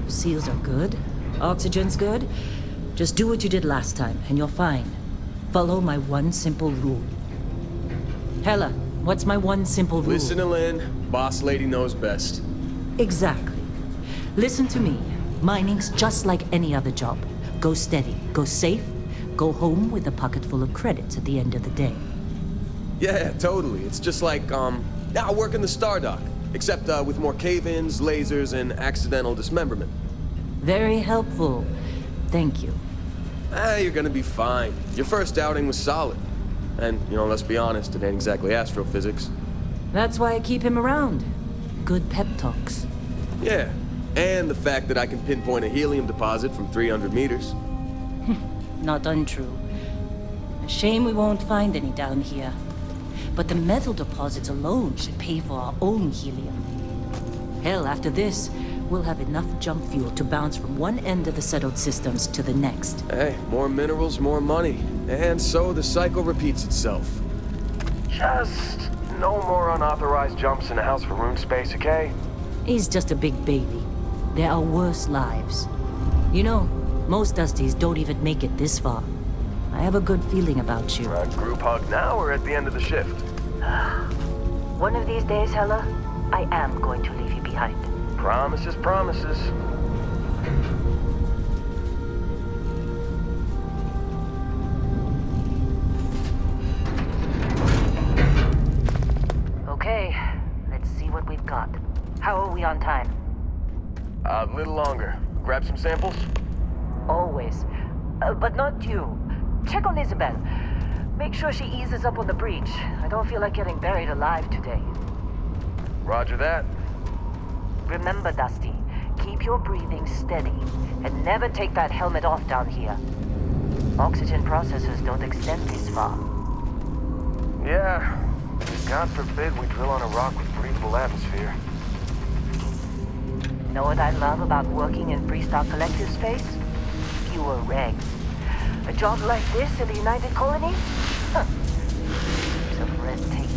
Seals are good. Oxygen's good. Just do what you did last time, and you're fine. Follow my one simple rule. Hella, what's my one simple rule? Listen to Lynn. Boss lady knows best. Exactly. Listen to me. Mining's just like any other job. Go steady, go safe, go home with a pocket full of credits at the end of the day. Yeah, totally. It's just like, I work in the Stardock. Except, with more cave-ins, lasers, and accidental dismemberment. Very helpful. Thank you. You're gonna be fine. Your first outing was solid. And, let's be honest, it ain't exactly astrophysics. That's why I keep him around. Good pep talks. Yeah, and the fact that I can pinpoint a helium deposit from 300 meters. Not untrue. A shame we won't find any down here. But the metal deposits alone should pay for our own helium. Hell, after this, we'll have enough jump fuel to bounce from one end of the settled systems to the next. Hey, more minerals, more money. And so the cycle repeats itself. Just no more unauthorized jumps in the house for room space, okay? He's just a big baby. There are worse lives. You know, most Dusties don't even make it this far. I have a good feeling about you. Group hug now or at the end of the shift? One of these days, Hella, I am going to leave you behind. Promises, promises. Okay, let's see what we've got. How are we on time? A little longer. Grab some samples? Always. But not you. Check on Isabel. Make sure she eases up on the breach. I don't feel like getting buried alive today. Roger that. Remember, Dusty, keep your breathing steady and never take that helmet off down here. Oxygen processors don't extend this far. Yeah. God forbid we drill on a rock with breathable atmosphere. Know what I love about working in Freestock Collective space? Fewer regs. A job like this in the United Colonies? Huh. Heaps of red tape.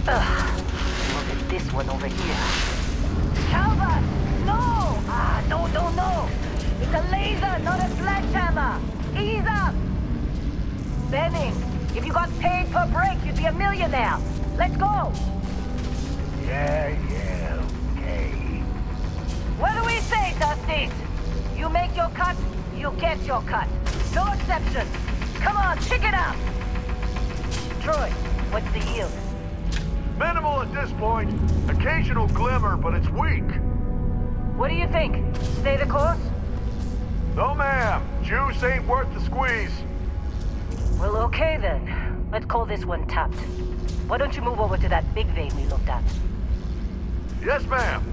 Look at this one over here. Calvert! No! No! It's a laser, not a sledgehammer! Ease up! Benning, if you got paid per break, you'd be a millionaire. Let's go! Yeah, okay. What do we say, Dusties? You make your cut, you get your cut. No exceptions. Come on, pick it up! Troy, what's the yield? Minimal at this point. Occasional glimmer, but it's weak. What do you think? Stay the course? No, ma'am. Juice ain't worth the squeeze. Well, okay then. Let's call this one tapped. Why don't you move over to that big vein we looked at? Yes, ma'am.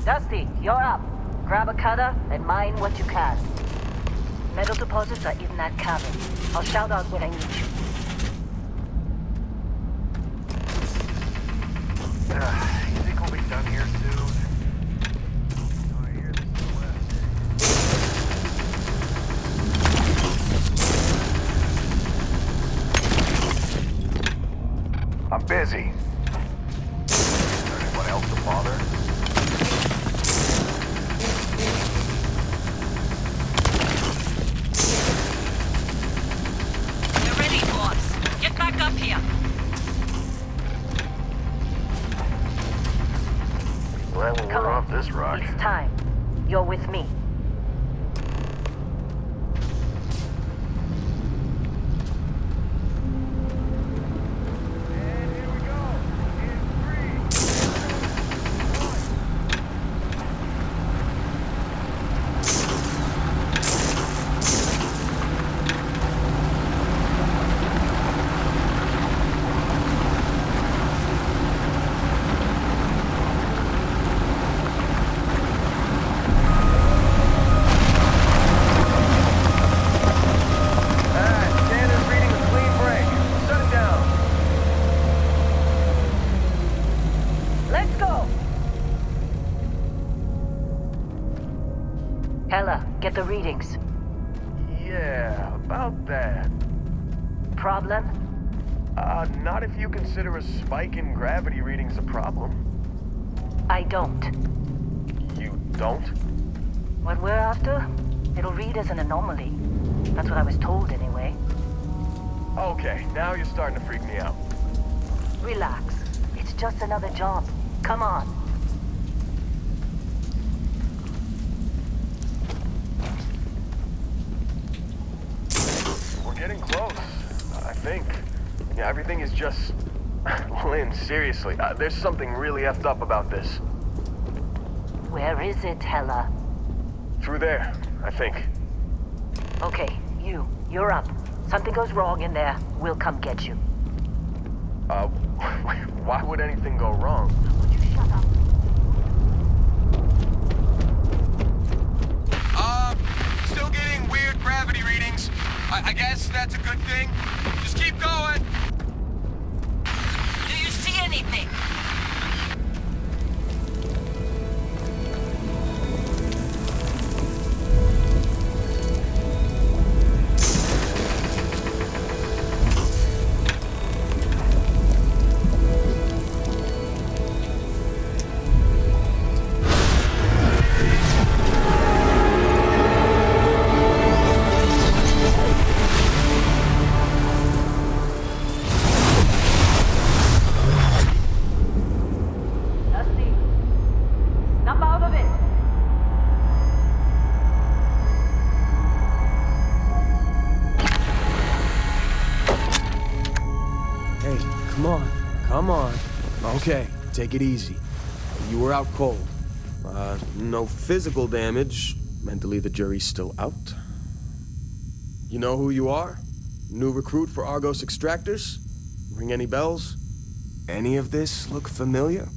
Dusty, you're up. Grab a cutter and mine what you can. Metal deposits are in that cavern. I'll shout out when I need you. You think we'll be done here soon? Oh, I hear this is west. I'm busy. Is there anyone else to bother? You're ready, boss. Get back up here. Well, we're off this rock. It's time. You're with me. Hella, get the readings. Yeah, about that. Problem? Not if you consider a spike in gravity readings a problem. I don't. You don't? What we're after? It'll read as an anomaly. That's what I was told anyway. Okay, now you're starting to freak me out. Relax. It's just another job. Come on. We're getting close, I think. Yeah, everything is just... Lynn, seriously, there's something really effed up about this. Where is it, Hella? Through there, I think. Okay, you're up. Something goes wrong in there, we'll come get you. Why would anything go wrong? Would you shut up? Still getting weird gravity readings. I guess that's a good thing. Just keep going. Do you see anything? Dusty, snap out of it. Hey, come on. Come on. Okay, take it easy. You were out cold. No physical damage. Mentally, the jury's still out. You know who you are? New recruit for Argos Extractors? Ring any bells? Any of this look familiar?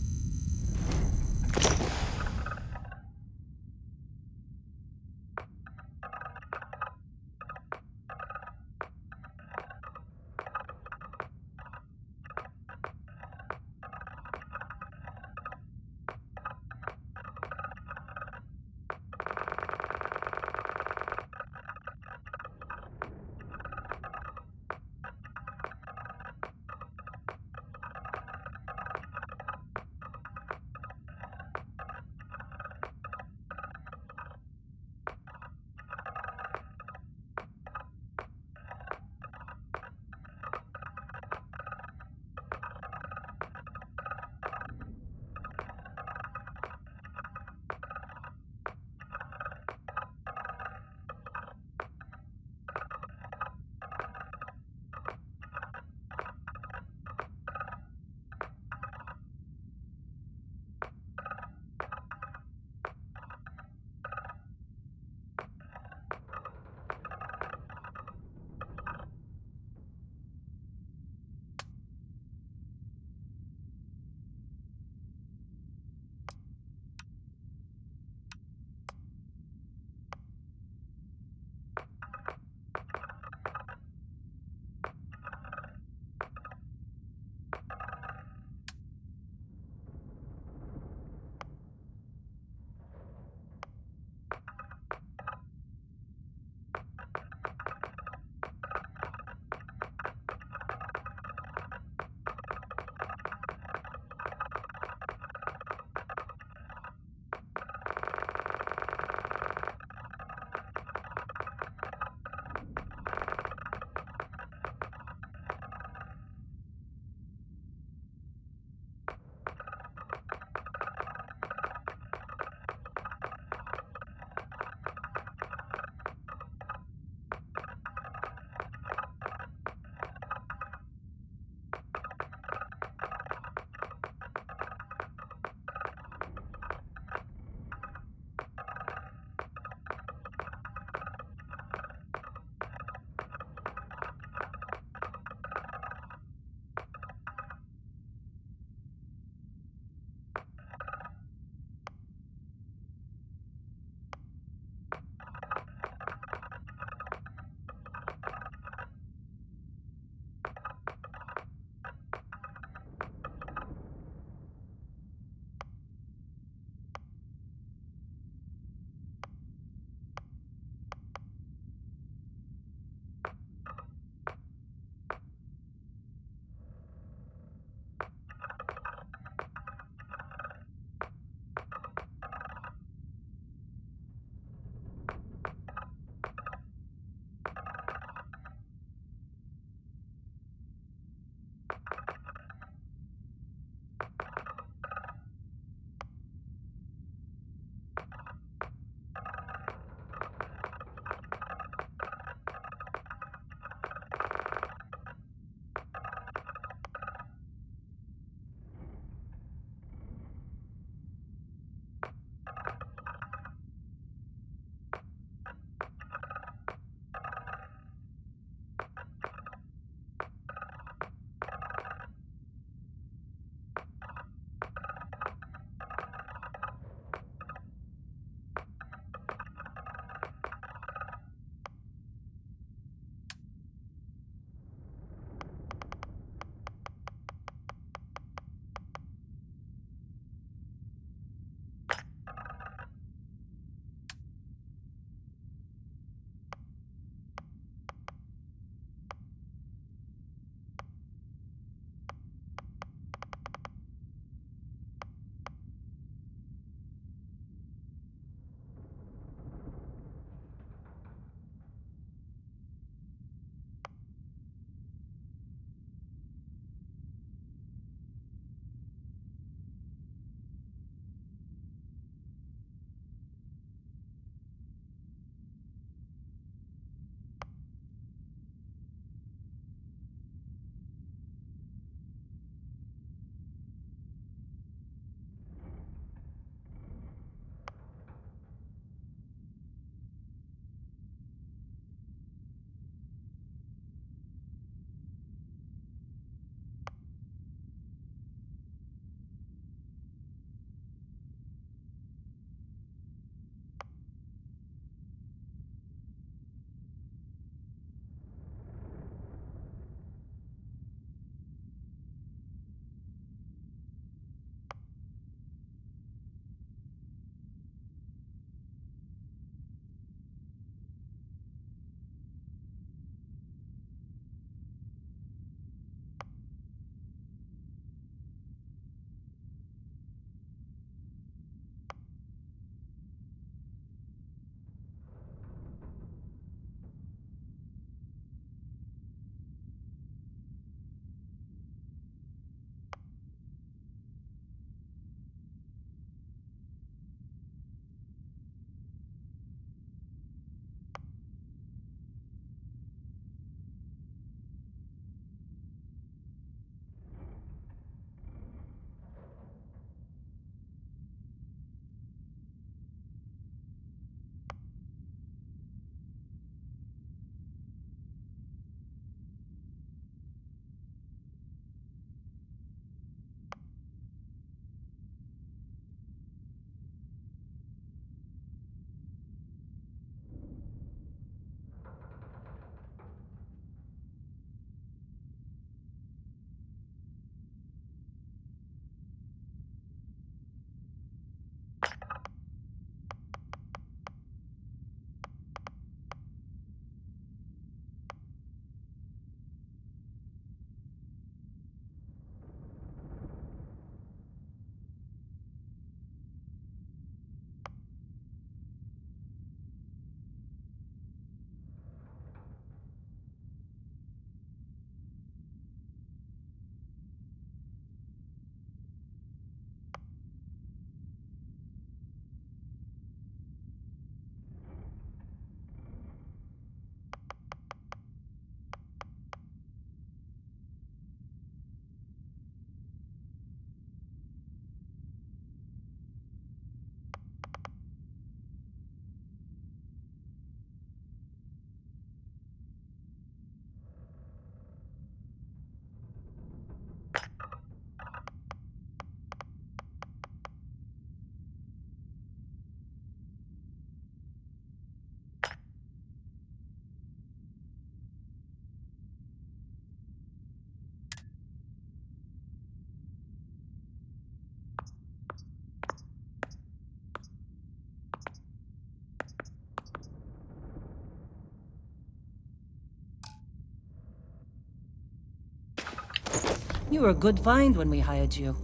You were a good find when we hired you.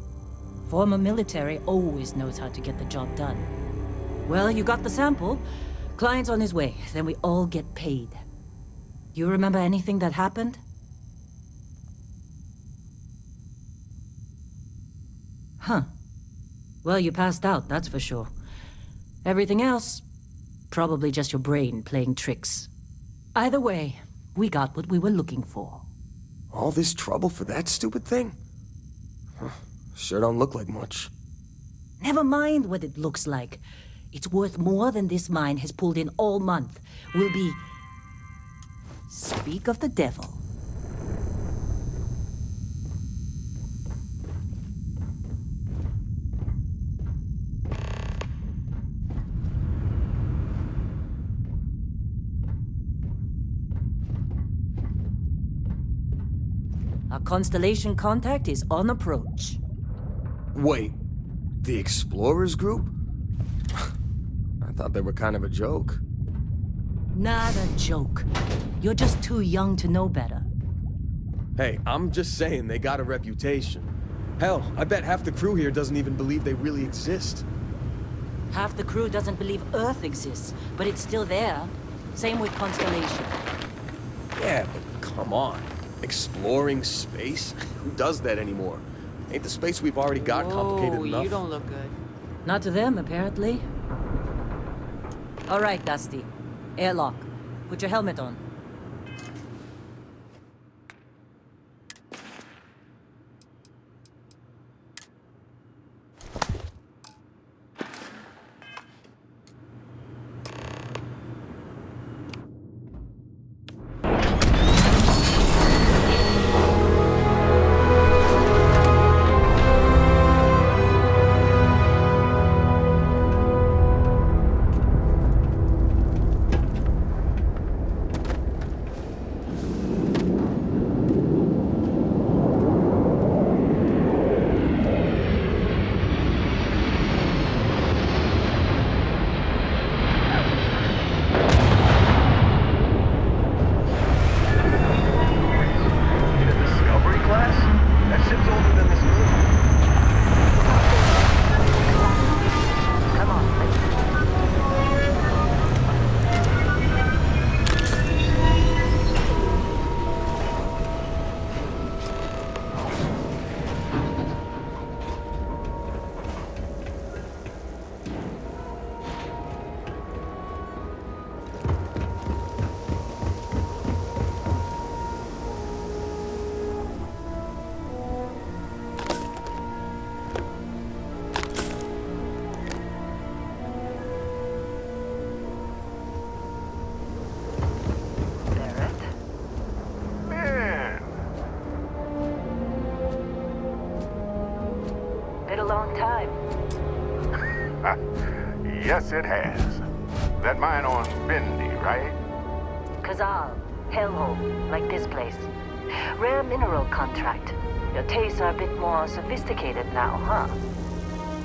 Former military always knows how to get the job done. Well, you got the sample. Client's on his way, then we all get paid. You remember anything that happened? Huh. Well, you passed out, that's for sure. Everything else? Probably just your brain playing tricks. Either way, we got what we were looking for. All this trouble for that stupid thing? Huh, sure don't look like much. Never mind what it looks like. It's worth more than this mine has pulled in all month. We'll be... Speak of the devil. Our constellation contact is on approach. Wait, the Explorers group? I thought they were kind of a joke. Not a joke. You're just too young to know better. Hey, I'm just saying they got a reputation. Hell, I bet half the crew here doesn't even believe they really exist. Half the crew doesn't believe Earth exists, but it's still there. Same with Constellation. Yeah, but come on. Exploring space? Who does that anymore? Ain't the space we've already got complicated enough? You don't look good. Not to them, apparently. All right, Dusty. Airlock. Put your helmet on. Yes, it has. That mine on Bendy, right? Kazal. Hellhole. Like this place. Rare mineral contract. Your tastes are a bit more sophisticated now, huh?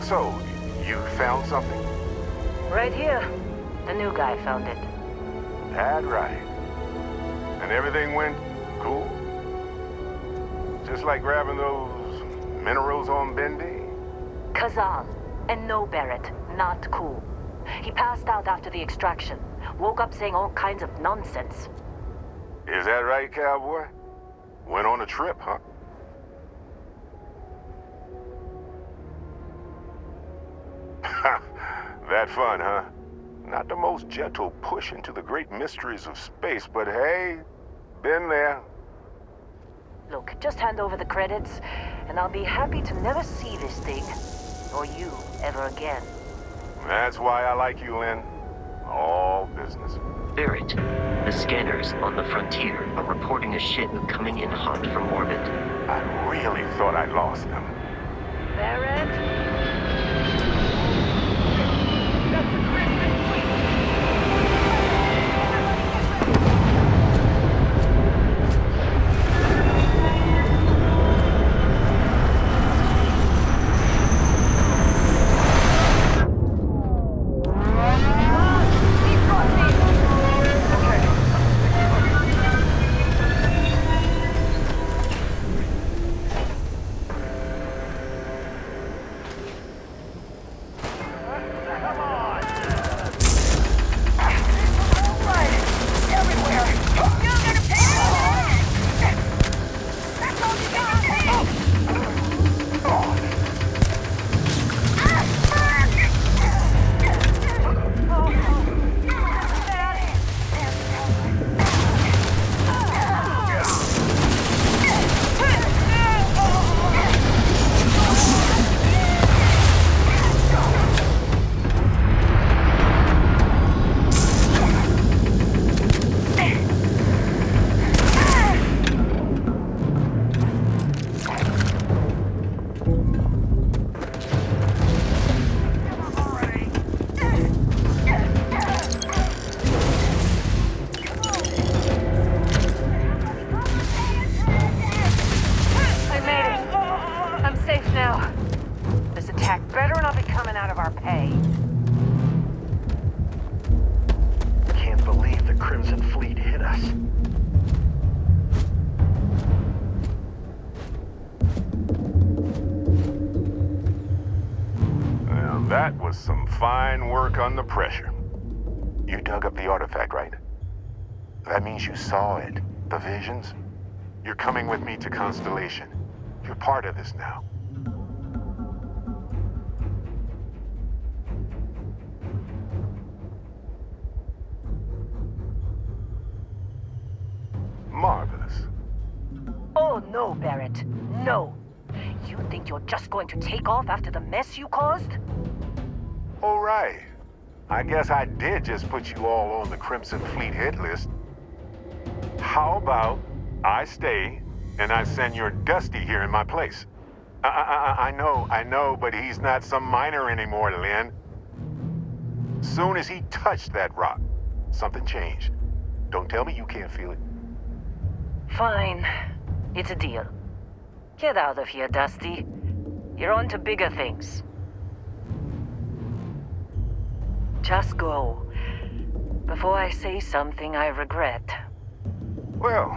So, you found something? Right here. The new guy found it. That right. And everything went cool? Just like grabbing those minerals on Bendy? Kazal. And no, Barrett. Not cool. He passed out after the extraction. Woke up saying all kinds of nonsense. Is that right, cowboy? Went on a trip, huh? That fun, huh? Not the most gentle push into the great mysteries of space, but hey, been there. Look, just hand over the credits, and I'll be happy to never see this thing, or you, ever again. That's why I like you, Lynn. All business. Barrett, the scanners on the frontier are reporting a ship coming in hot from orbit. I really thought I'd lost them. Barrett? attack better not be coming out of our pay. Can't believe the Crimson Fleet hit us. Well, that was some fine work under pressure. You dug up the artifact, right? That means you saw it. The visions? You're coming with me to Constellation. You're part of this now. Marvelous. Oh, no, Barrett. No. You think you're just going to take off after the mess you caused? All right. I guess I did just put you all on the Crimson Fleet hit list. How about I stay and I send your Dusty here in my place? I know, but he's not some miner anymore, Lynn. Soon as he touched that rock, something changed. Don't tell me you can't feel it. Fine. It's a deal. Get out of here, Dusty. You're on to bigger things. Just go. Before I say something I regret. Well,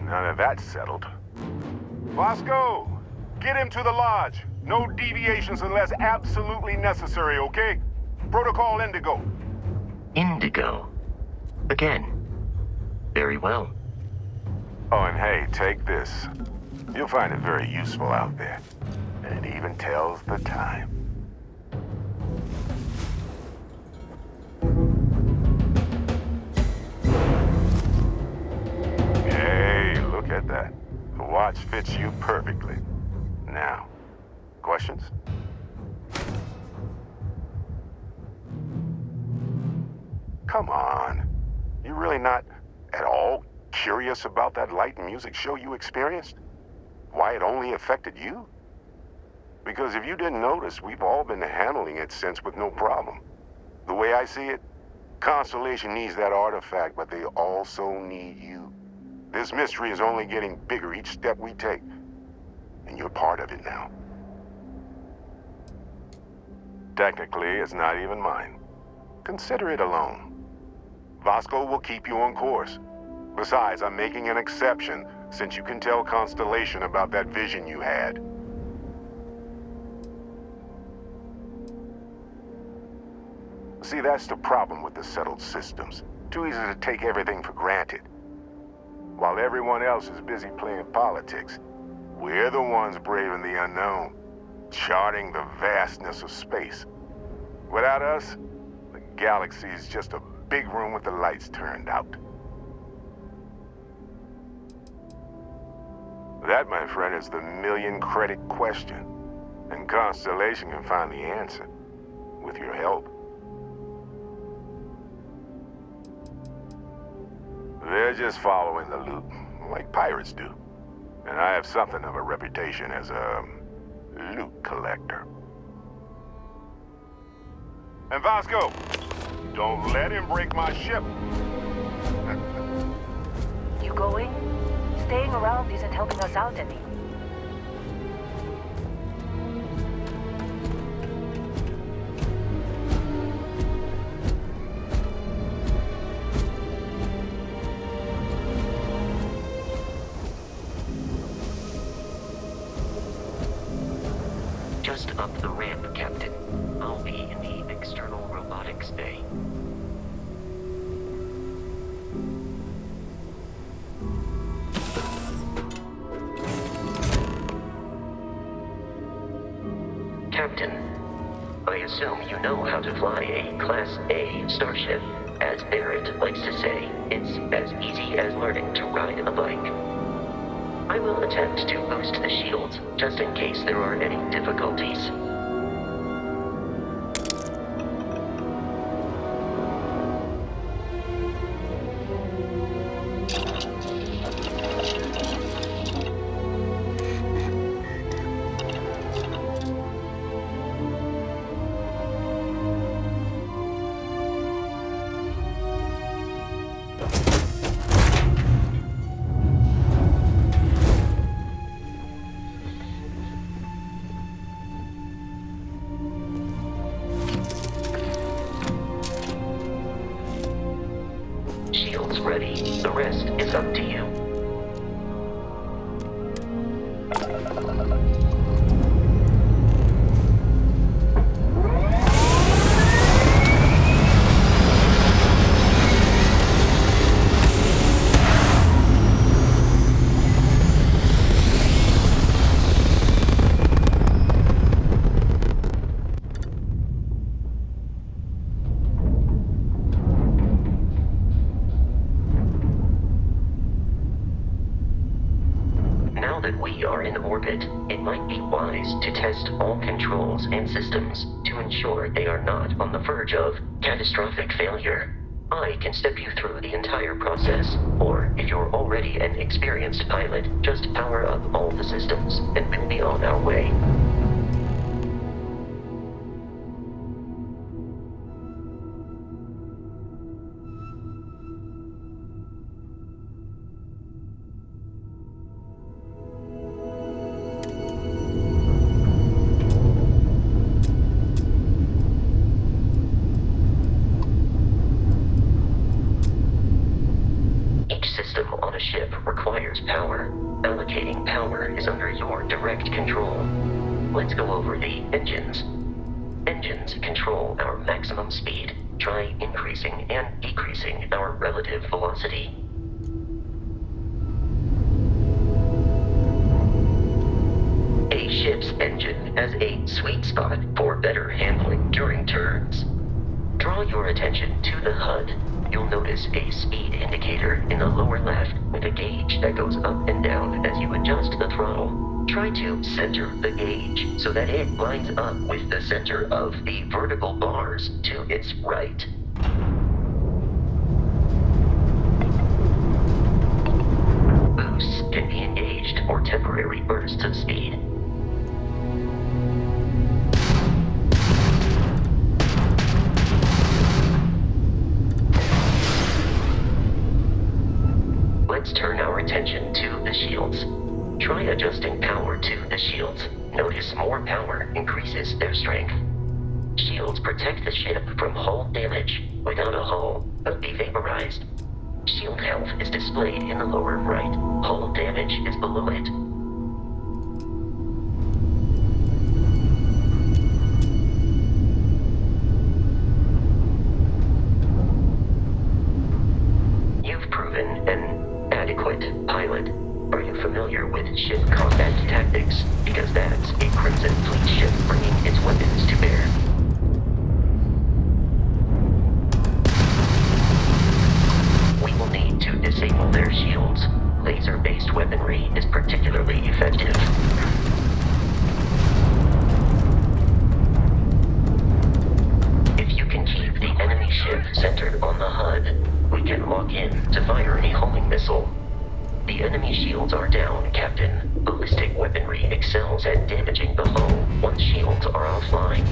now that that's settled. Vasco, get him to the lodge. No deviations unless absolutely necessary, okay? Protocol Indigo. Indigo. Again. Very well. Oh, and hey, take this. You'll find it very useful out there. And it even tells the time. Hey, look at that. The watch fits you perfectly. Now, questions? Come on. You really not at all curious about that light and music show you experienced? Why it only affected you? Because if you didn't notice, we've all been handling it since with no problem. The way I see it, Constellation needs that artifact, but they also need you. This mystery is only getting bigger each step we take. And you're part of it now. Technically, it's not even mine. Consider it a loan. Vasco will keep you on course. Besides, I'm making an exception since you can tell Constellation about that vision you had. See, that's the problem with the settled systems. Too easy to take everything for granted. While everyone else is busy playing politics, we're the ones braving the unknown, charting the vastness of space. Without us, the galaxy is just a big room with the lights turned out. That, my friend, is the million-credit question. And Constellation can find the answer, with your help. They're just following the loot, like pirates do. And I have something of a reputation as a loot collector. And Vasco, don't let him break my ship. You going? Staying around isn't helping us out any. Just up the ramp, Captain. I'll be in the external robotics bay. Captain, I assume you know how to fly a Class A starship. As Barrett likes to say, it's as easy as learning to ride a bike. I will attempt to boost the shields, just in case there are any difficulties. The rest is up to you. Now that we are in orbit, it might be wise to test all controls and systems to ensure they are not on the verge of catastrophic failure. I can step you through the entire process, or if you're already an experienced pilot, just power up all the systems and we'll be on our way. Each system on a ship requires power. Allocating power is under your direct control. Let's go over the engines. Engines control our maximum speed. Try increasing and decreasing our relative velocity. A ship's engine has a sweet spot for better handling during turns. Draw your attention to the HUD. You'll notice a speed indicator in the lower left with a gauge that goes up and down as you adjust the throttle. Try to center the gauge so that it lines up with the center of the vertical bars to its right. Boosts can be engaged for temporary bursts of speed. Let's turn our attention to the shields. Try adjusting power to the shields. Notice more power increases their strength. Shields protect the ship from hull damage. Without a hull, it'll be vaporized. Shield health is displayed in the lower right. Hull damage is below it. You've proven an adequate pilot. Are you familiar with ship combat tactics? Because that's a Crimson Fleet ship bringing its weapons to bear. We will need to disable their shields. Laser-based weaponry is particularly effective. If you can keep the enemy ship centered on the HUD, we can lock in to fire a homing missile. The enemy shields are down, Captain. Ballistic weaponry excels at damaging the hull once shields are offline.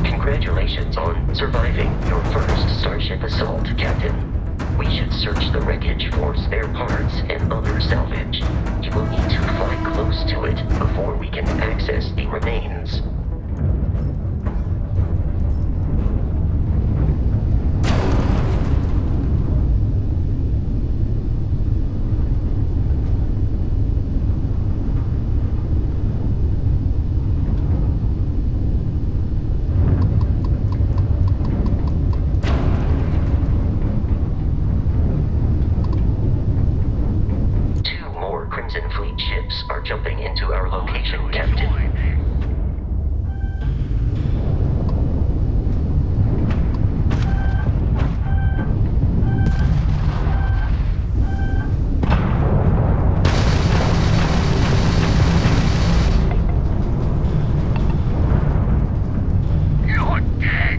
Congratulations on surviving your first Starship assault, Captain. We should search the wreckage for spare parts and other salvage. You will need to fly close to it before we can access the remains. Crimson Fleet ships are jumping into our location, Captain. You're dead!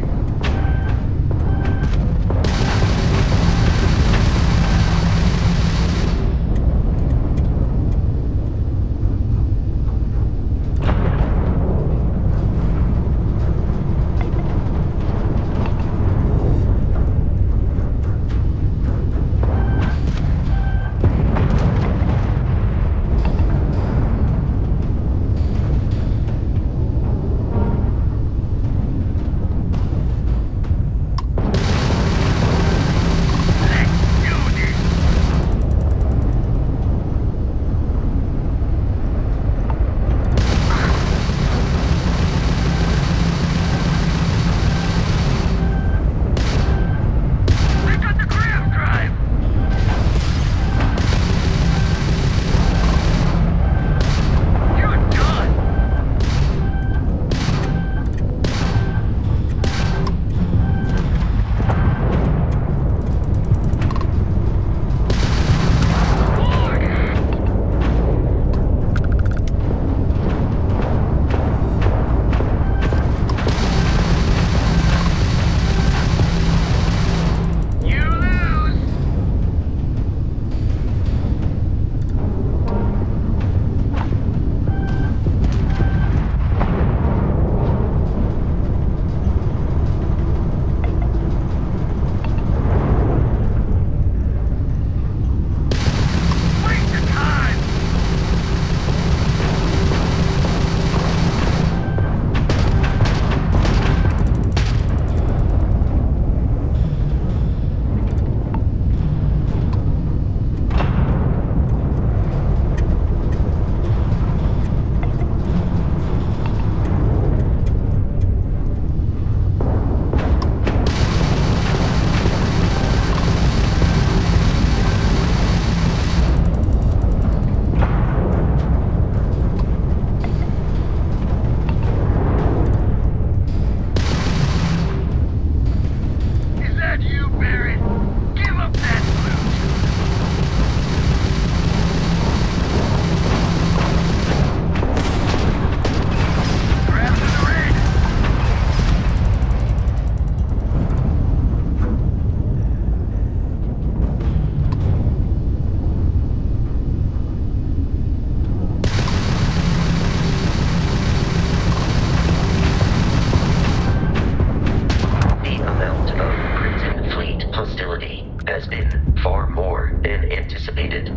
activated.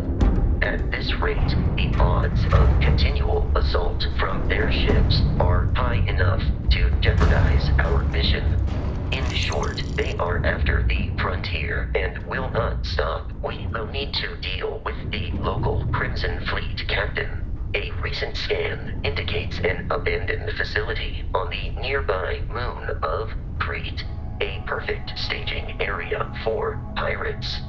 At this rate, the odds of continual assault from their ships are high enough to jeopardize our mission. In short, they are after the frontier and will not stop. We will need to deal with the local Crimson Fleet captain. A recent scan indicates an abandoned facility on the nearby moon of Crete, a perfect staging area for pirates.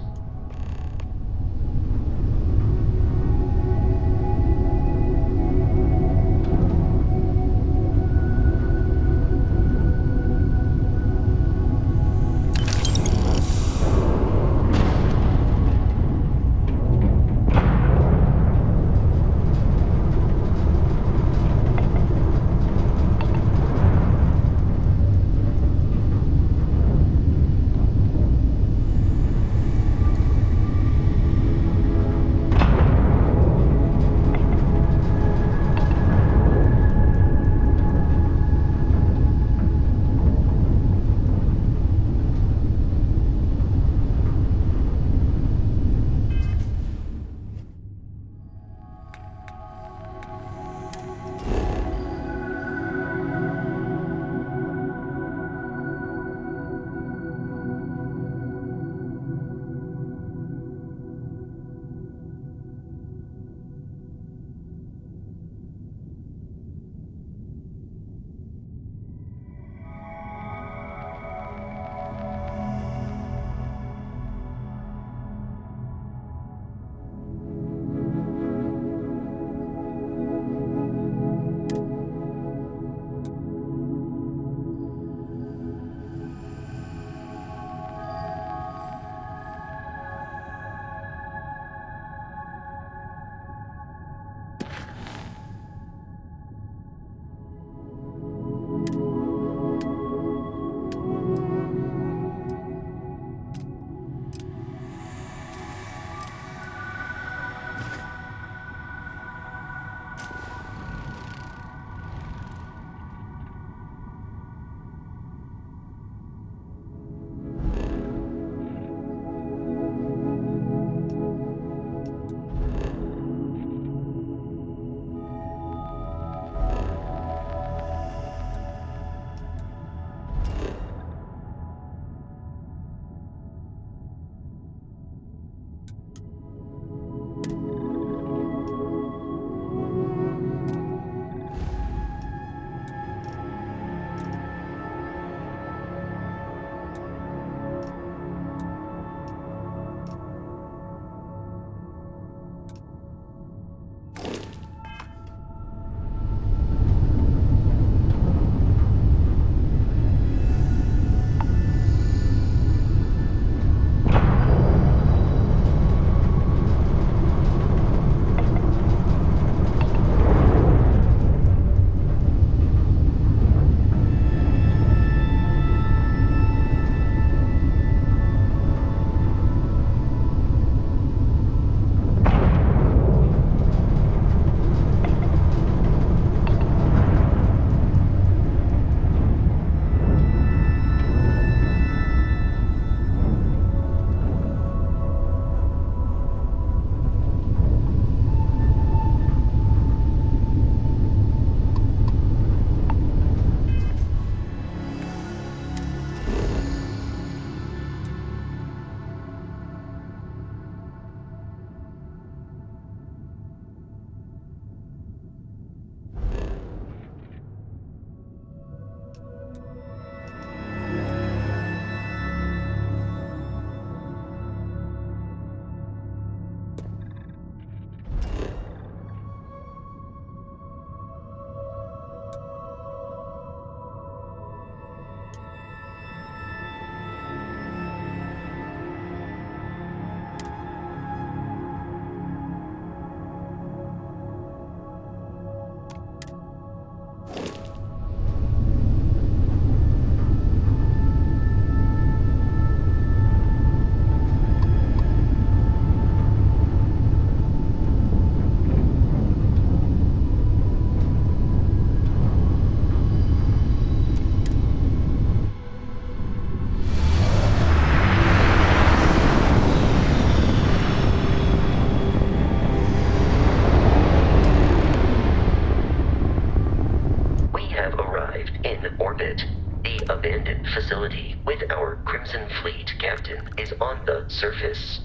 Crimson Fleet, Captain, is on the surface.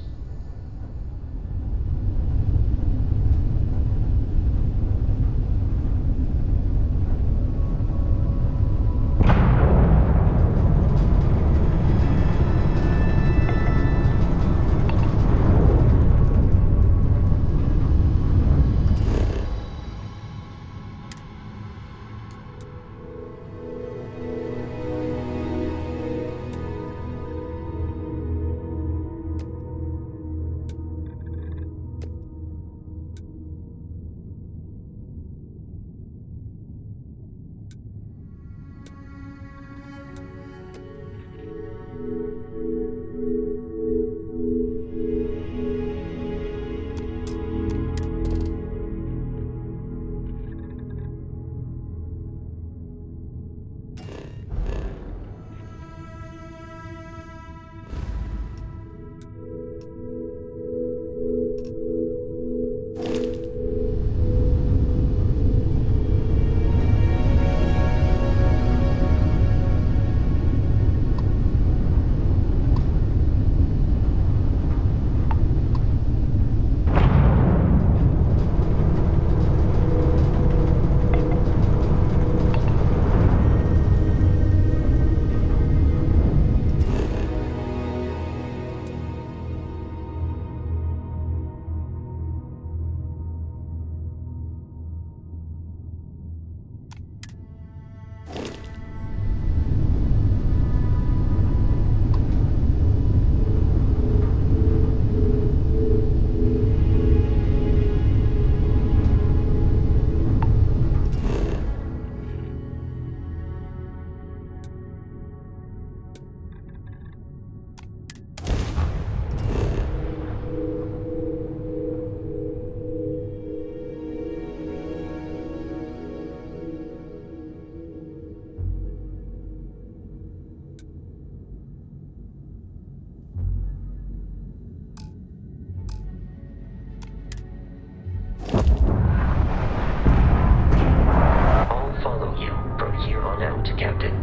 I'll follow you from here on out, Captain.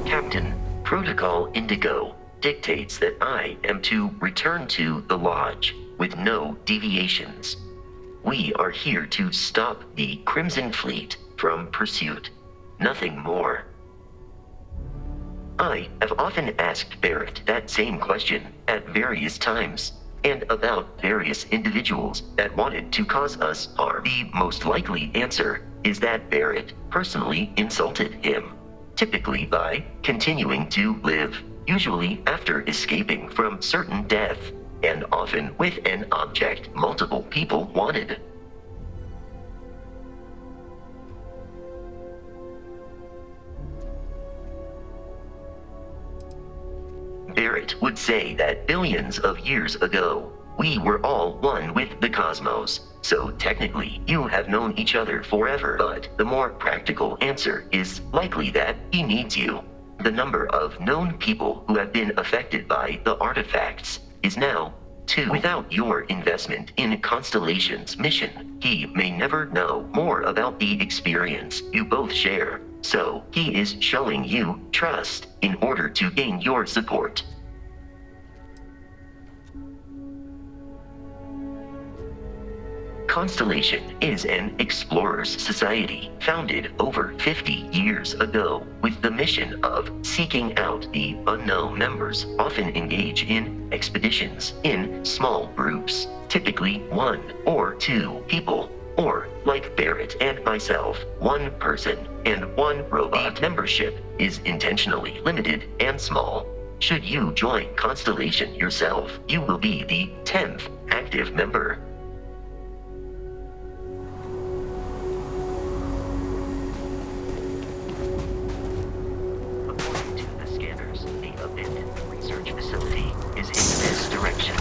Captain, Protocol Indigo dictates that I am to return to the Lodge with no deviations. We are here to stop the Crimson Fleet from pursuit. Nothing more. I have often asked Barrett that same question at various times, and about various individuals that wanted to cause us harm. The most likely answer is that Barrett personally insulted him, typically by continuing to live, usually after escaping from certain death, and often with an object multiple people wanted. Barrett would say that billions of years ago, we were all one with the cosmos, so technically you have known each other forever, but the more practical answer is likely that he needs you. The number of known people who have been affected by the artifacts is now 2. Without your investment in Constellation's mission, he may never know more about the experience you both share. So, he is showing you trust in order to gain your support. Constellation is an explorers society founded over 50 years ago with the mission of seeking out the unknown. Members often engage in expeditions in small groups, typically 1 or 2 people, Or, like Barrett and myself, one person and one robot. Membership is intentionally limited and small. Should you join Constellation yourself, you will be the 10th active member. According to the scanners, the abandoned research facility is in this direction.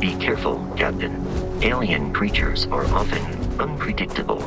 Be careful, Captain. Alien creatures are often unpredictable.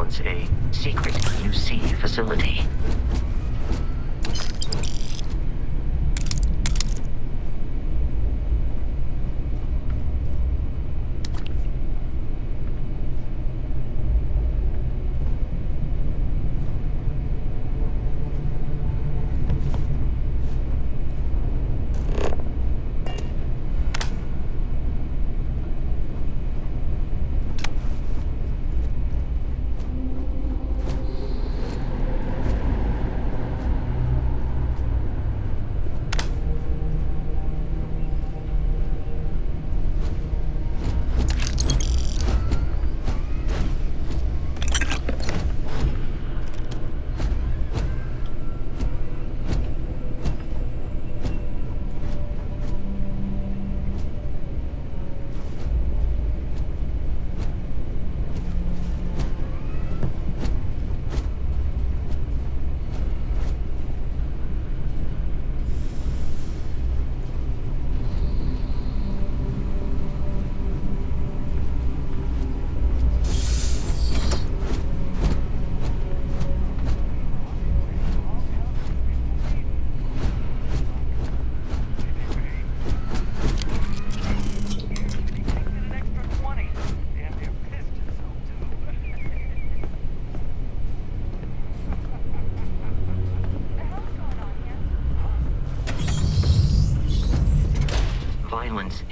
once a secret UC facility.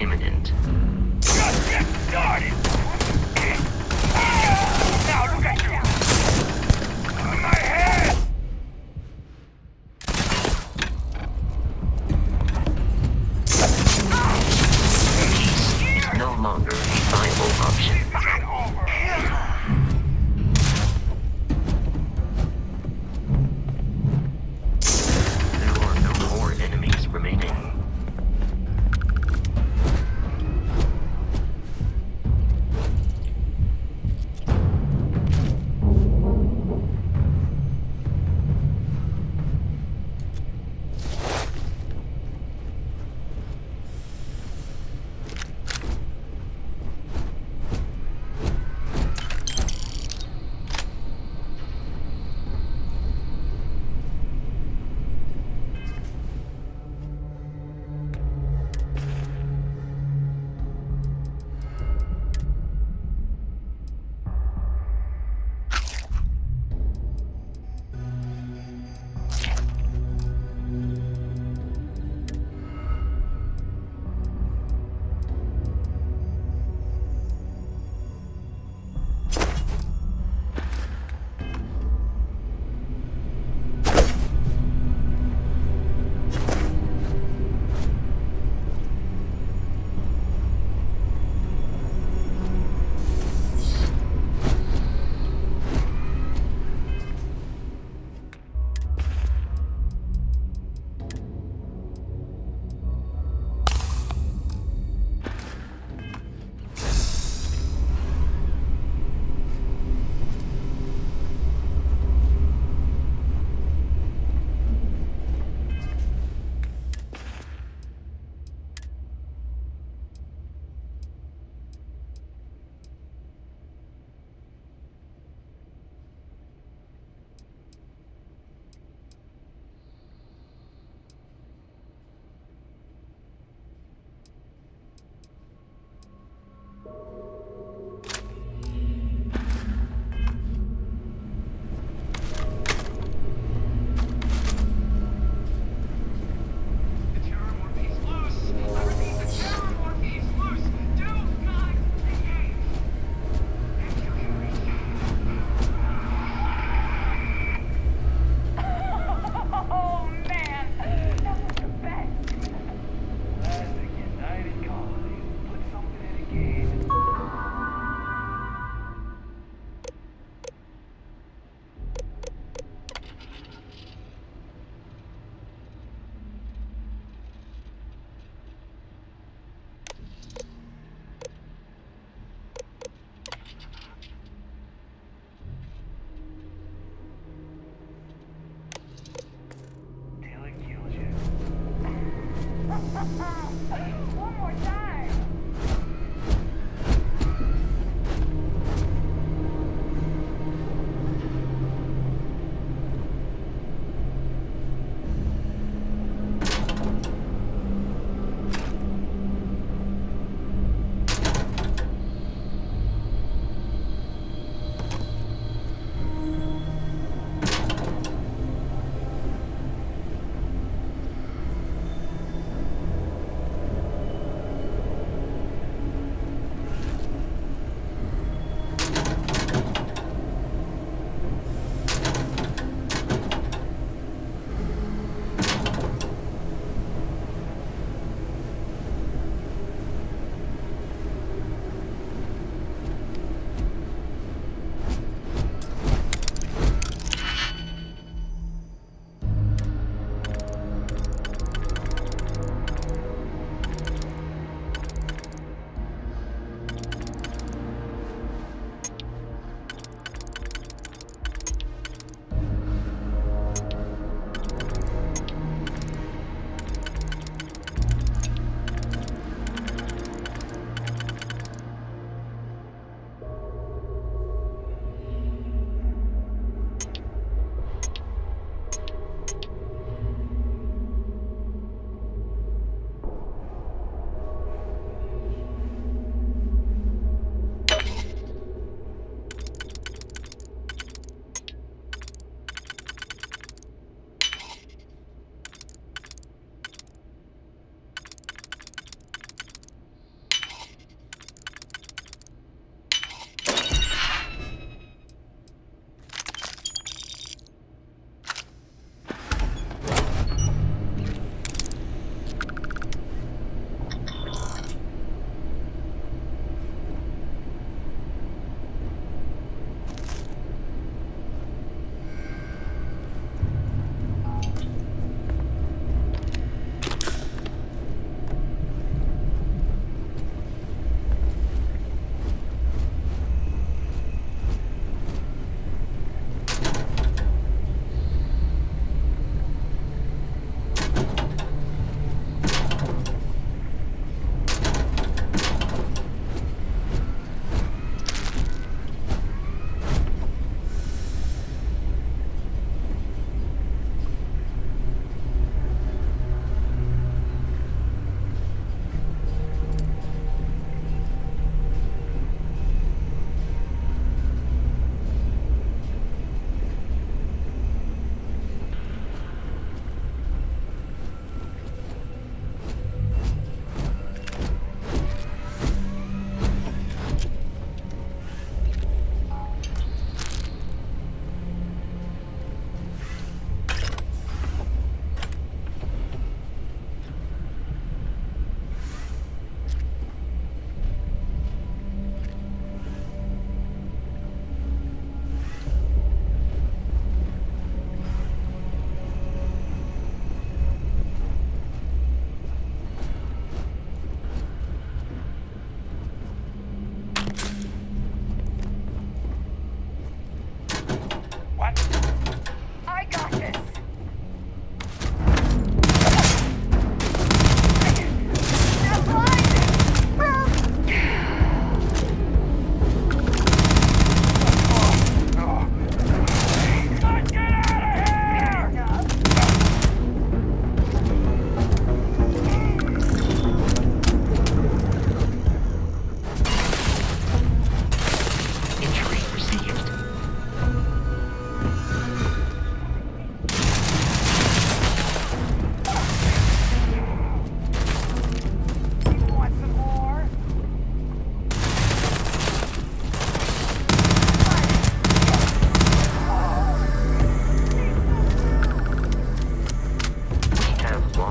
imminent. Just get started! Now look at you! My head! Peace is no longer a viable option. Get over here! There are no more enemies remaining. One more time.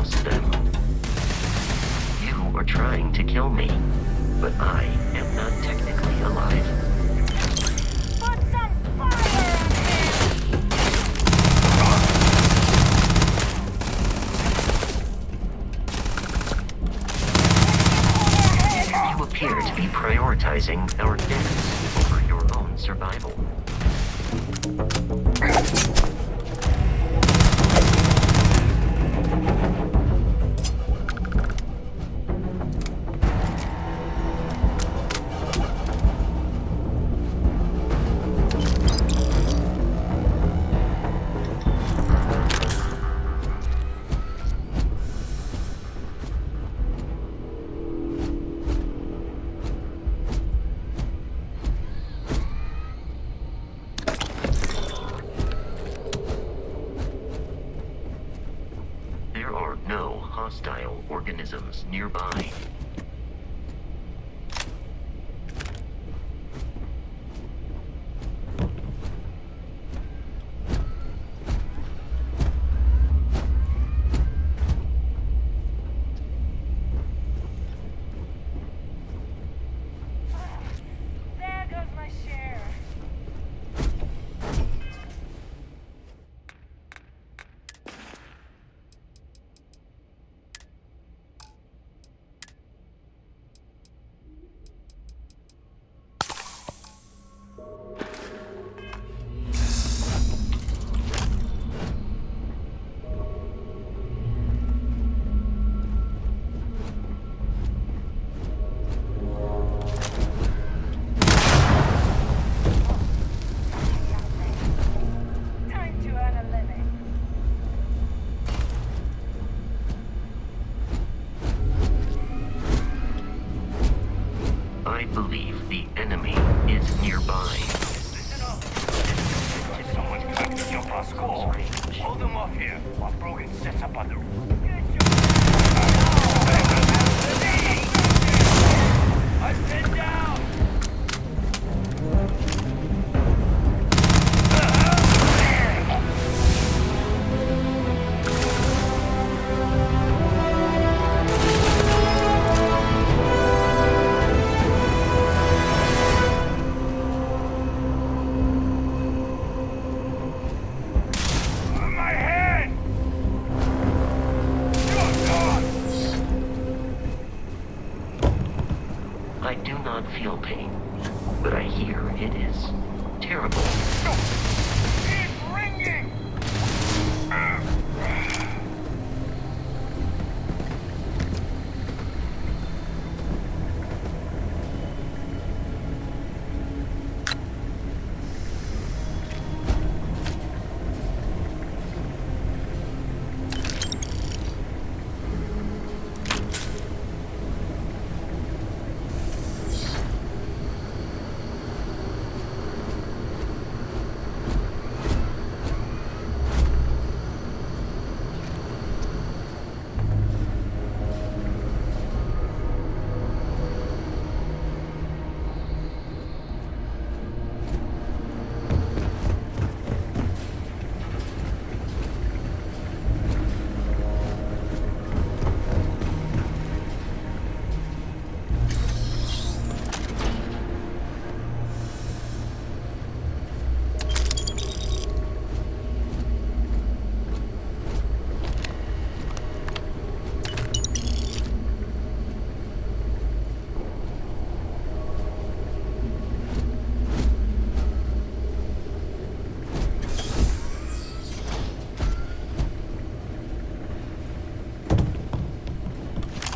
lost them. You are trying to kill me, but I am not technically alive. Put some fire on him! You appear to be prioritizing our deaths over your own survival. There are no hostile organisms nearby. There goes my share. Time to earn a living. I believe the enemy is nearby. Listen up. Someone's coming to jump our school. Hold them off here while Brogan sets up on the roof. I've been down! My hand! I do not feel pain, but I hear it is terrible. It's ringing!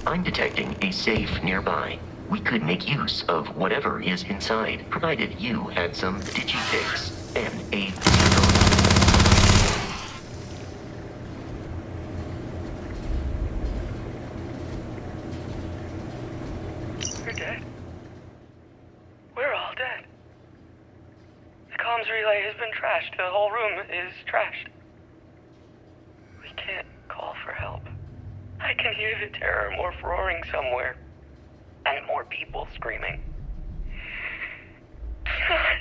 I'm detecting a safe nearby. We could make use of whatever is inside, provided you had some digifix and a zero. You're dead. We're all dead. The comms relay has been trashed. The whole room is trashed. We can't call for help. I can hear the terror morph roaring somewhere. And more people screaming. God.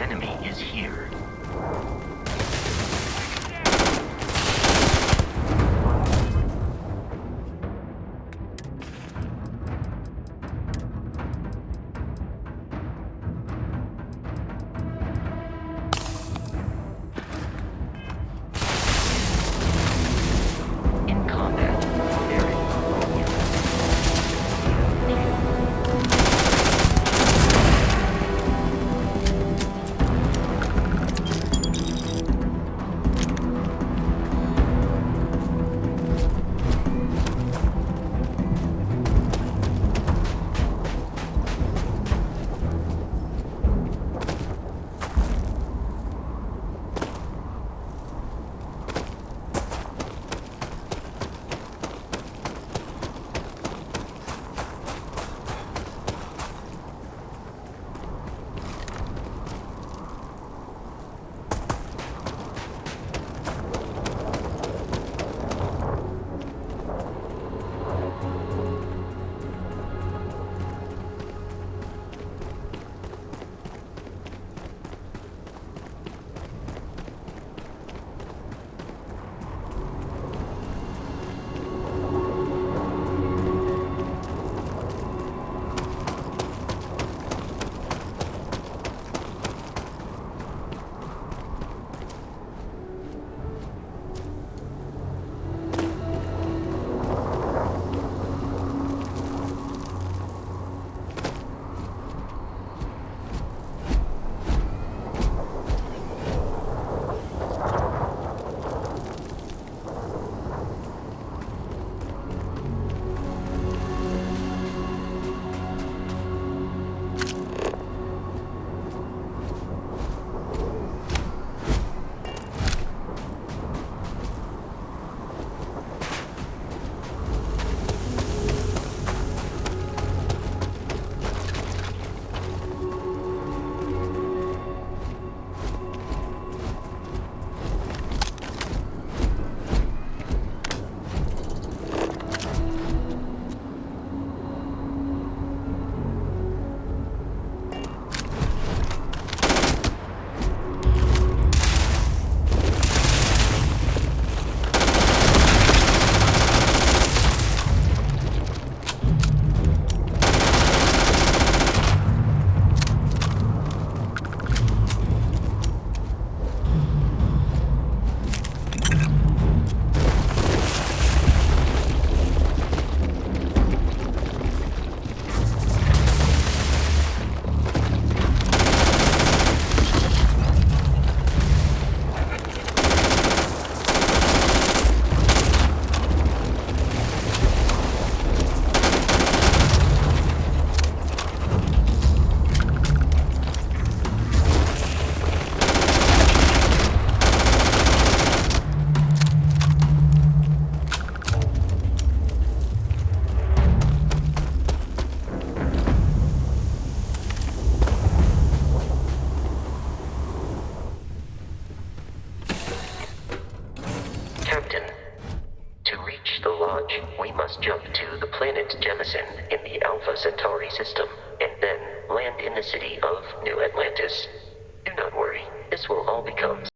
enemy is here. In combat, Barrett ammonia. Captain, to reach the lodge, we must jump to the planet Jemison in the Alpha Centauri system, and then land in the city of New Atlantis. Do not worry, this will all become